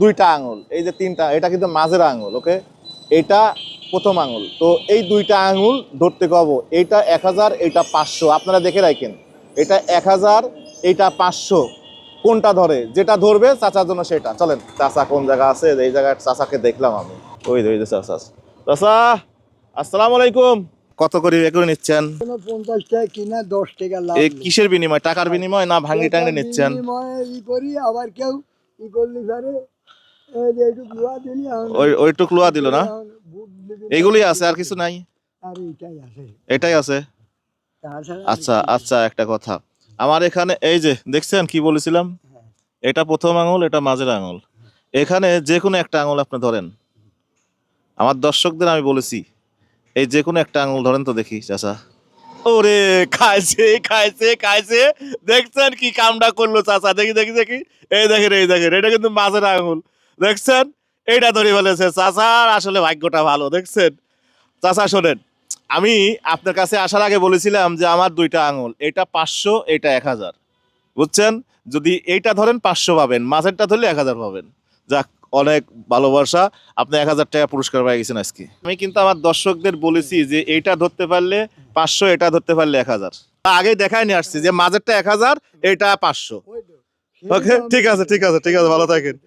দুইটা আঙুল, এই যে তিনটা, এটা কিন্তু মাঝের আঙুল। ওকে, এটা প্রথম আঙুল। তো এই দুইটা আঙুল ধরতে কব, এইটা 1000, এইটা 500। আপনারা দেখে রাখেন, এটা 1000, এইটা 500, কোনটা ধরে, যেটা ধরবে চাচার জন্য সেটা। চলেন, চাচা কোন জায়গা আছে, এই জায়গায় চাচাকে দেখলাম আমি। ওই যে চাচা। চাচা আসসালামু আলাইকুম। কত করে এ করে নিচ্ছেন? 50 টাকা কিনা 10 টাকা লাভ। এই কিসের বিনিময়, টাকার বিনিময় না ভাঙ্গি টাঙ্গি নিচ্ছেন? করি আবার কেউ করলি পারে এই যে একটু লোয়া দিলি ওইটুক লোয়া দিল না, এইগুলি আছে আর কিছু নাই? আর এটাই আছে, এটাই আছে। তাছাড়া আচ্ছা আচ্ছা, একটা কথা, আমার এখানে এই যে দেখছেন কি বলেছিলাম, এটা প্রথম আঙুল, এটা মাঝের আঙুল। এখানে যে কোনো একটা আঙুল আপনি ধরেন। আমার দর্শকদের আমি বলেছি, এই যে কোনো একটা আঙুল ধরেন তো দেখি চাচা। ওরে খাইছে খাইছে খাইছে, দেখছেন কি কামটা করলো চাচা? দেখি দেখি দেখি, এই দেখেন এই দেখেন, এটা কিন্তু মাঝের আঙুল। দেখছেন, এইটা ধরে ফেলেছে চাচার, আসলে ভাগ্যটা ভালো। দেখছেন চাচা, শোনেন, আমি আপনার কাছে আসার আগে বলেছিলাম যে আমার দুইটা আঙুল, এটা 500, এটা 1000, বুঝছেন? যদি এইটা ধরেন 500 পাবেন, মাঝেরটা ধরলে 1000 পাবেন। যাক, অনেক ভালোবাসা, আপনি 1000 টাকা পুরস্কার পেয়ে গেছেন আজকে। আমি কিন্তু আমার দর্শকদের বলেছি যে এইটা ধরতে পারলে 500, এটা ধরতে পারলে 1000। আগে দেখাই নিয়ে আসছি যে মাঝেরটা 1000, এটা 500। ওকে, ঠিক আছে ঠিক আছে ঠিক আছে, ভালো থাকেন।